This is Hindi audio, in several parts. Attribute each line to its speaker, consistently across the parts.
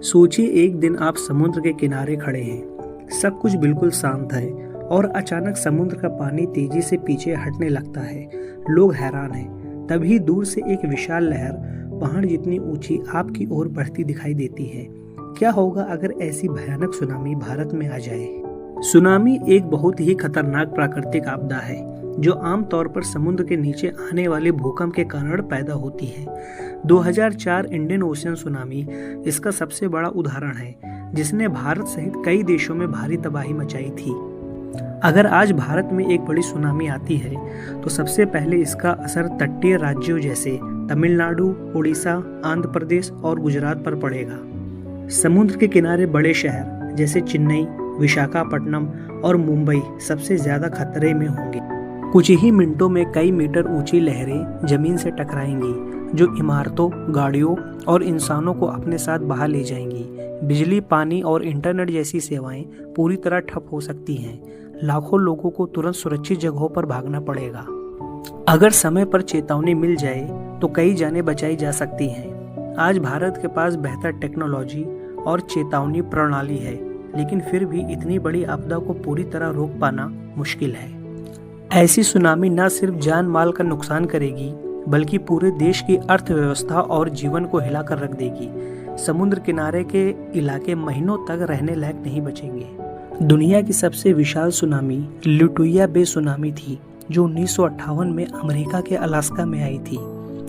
Speaker 1: सोचिए एक दिन आप समुद्र के किनारे खड़े हैं, सब कुछ बिल्कुल शांत है और अचानक समुद्र का पानी तेजी से पीछे हटने लगता है। लोग हैरान हैं। तभी दूर से एक विशाल लहर पहाड़ जितनी ऊंची आपकी ओर बढ़ती दिखाई देती है। क्या होगा अगर ऐसी भयानक सुनामी भारत में आ जाए? सुनामी एक बहुत ही खतरनाक प्राकृतिक आपदा है जो आमतौर पर समुद्र के नीचे आने वाले भूकंप के कारण पैदा होती है। 2004 इंडियन ओशन सुनामी इसका सबसे बड़ा उदाहरण है, जिसने भारत सहित कई देशों में भारी तबाही मचाई थी। अगर आज भारत में एक बड़ी सुनामी आती है तो सबसे पहले इसका असर तटीय राज्यों जैसे तमिलनाडु, उड़ीसा, आंध्र प्रदेश और गुजरात पर पड़ेगा। समुद्र के किनारे बड़े शहर जैसे चेन्नई, विशाखापट्टनम और मुंबई सबसे ज्यादा खतरे में होंगे। कुछ ही मिनटों में कई मीटर ऊंची लहरें जमीन से टकराएंगी जो इमारतों, गाड़ियों और इंसानों को अपने साथ बहा ले जाएंगी। बिजली, पानी और इंटरनेट जैसी सेवाएं पूरी तरह ठप हो सकती हैं। लाखों लोगों को तुरंत सुरक्षित जगहों पर भागना पड़ेगा। अगर समय पर चेतावनी मिल जाए तो कई जानें बचाई जा सकती हैं। आज भारत के पास बेहतर टेक्नोलॉजी और चेतावनी प्रणाली है, लेकिन फिर भी इतनी बड़ी आपदा को पूरी तरह रोक पाना मुश्किल है। ऐसी सुनामी न सिर्फ जान माल का नुकसान करेगी, बल्कि पूरे देश की अर्थव्यवस्था और जीवन को हिलाकर रख देगी। समुद्र किनारे के इलाके महीनों तक रहने लायक नहीं बचेंगे। दुनिया की सबसे विशाल सुनामी लुटुइया बे सुनामी थी, जो 1958 में अमेरिका के अलास्का में आई थी।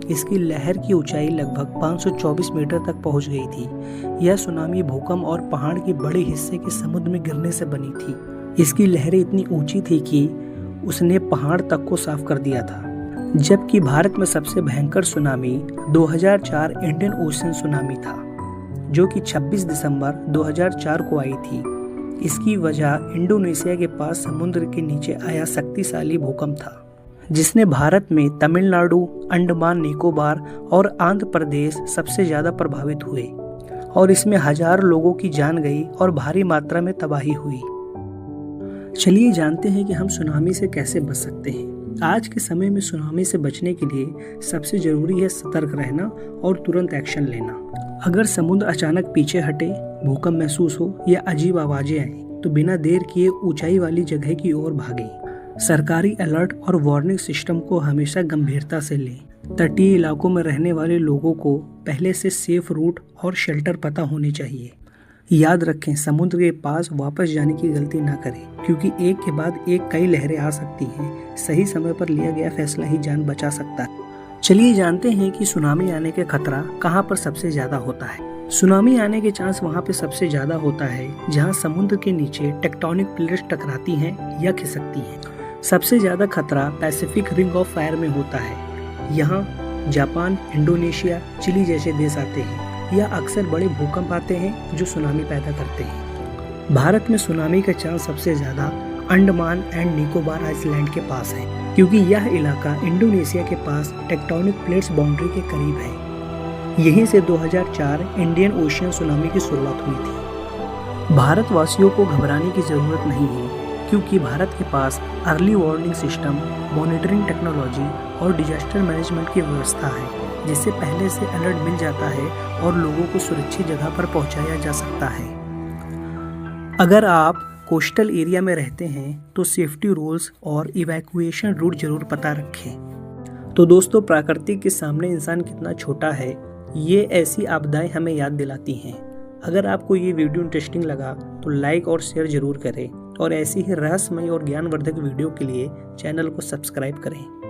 Speaker 1: इसकी लहर की ऊंचाई लगभग 524 मीटर तक पहुंच गई थी। यह सुनामी भूकंप और पहाड़ के बड़े हिस्से के समुद्र में गिरने से बनी थी। इसकी लहरें इतनी ऊंची थी कि उसने पहाड़ तक को साफ कर दिया था। जबकि भारत में सबसे भयंकर सुनामी 2004 इंडियन ओशन सुनामी था, जो कि 26 दिसंबर 2004 को आई थी। इसकी वजह इंडोनेशिया के पास समुद्र के नीचे आया शक्तिशाली भूकंप था, जिसने भारत में तमिलनाडु, अंडमान निकोबार और आंध्र प्रदेश सबसे ज्यादा प्रभावित हुए और इसमें हजारों लोगों की जान गई और भारी मात्रा में तबाही हुई। चलिए जानते हैं कि हम सुनामी से कैसे बच सकते हैं। आज के समय में सुनामी से बचने के लिए सबसे जरूरी है सतर्क रहना और तुरंत एक्शन लेना। अगर समुद्र अचानक पीछे हटे, भूकंप महसूस हो या अजीब आवाजें आए तो बिना देर किए ऊंचाई वाली जगह की ओर भागें। सरकारी अलर्ट और वार्निंग सिस्टम को हमेशा गंभीरता से लें। तटीय इलाकों में रहने वाले लोगों को पहले से सेफ रूट और शेल्टर पता होने चाहिए। याद रखें, समुद्र के पास वापस जाने की गलती ना करें, क्योंकि एक के बाद एक कई लहरें आ सकती हैं। सही समय पर लिया गया फैसला ही जान बचा सकता है। चलिए जानते हैं कि सुनामी आने के खतरा कहाँ पर सबसे ज्यादा होता है। सुनामी आने के चांस वहाँ पे सबसे ज्यादा होता है जहाँ समुद्र के नीचे टेक्टोनिक प्लेट्स टकराती हैं या खिसकती हैं। सबसे ज्यादा खतरा पैसिफिक रिंग ऑफ फायर में होता है। यहाँ जापान, इंडोनेशिया, चिली जैसे देश आते हैं। या अक्सर बड़े भूकंप आते हैं जो सुनामी पैदा करते हैं। भारत में सुनामी का चांस सबसे ज्यादा अंडमान एंड निकोबार आइलैंड के पास है, क्योंकि यह इलाका इंडोनेशिया के पास टेक्टोनिक प्लेट्स बाउंड्री के करीब है। यहीं से 2004 इंडियन ओशियन सुनामी की शुरुआत हुई थी। भारतवासियों को घबराने की जरूरत नहीं है, क्योंकि भारत के पास early warning system, monitoring technology और डिजास्टर मैनेजमेंट की व्यवस्था है, जिससे पहले से अलर्ट मिल जाता है और लोगों को सुरक्षित जगह पर पहुंचाया जा सकता है। अगर आप कोस्टल एरिया में रहते हैं तो सेफ्टी रूल्स और इवैक्यूएशन रूट जरूर पता रखें। तो दोस्तों, प्रकृति के सामने इंसान कितना छोटा है, ये ऐसी आपदाएं हमें याद दिलाती हैं। अगर आपको ये वीडियो इंटरेस्टिंग लगा तो लाइक और शेयर जरूर करें और ऐसी ही रहस्यमय और ज्ञानवर्धक वीडियो के लिए चैनल को सब्सक्राइब करें।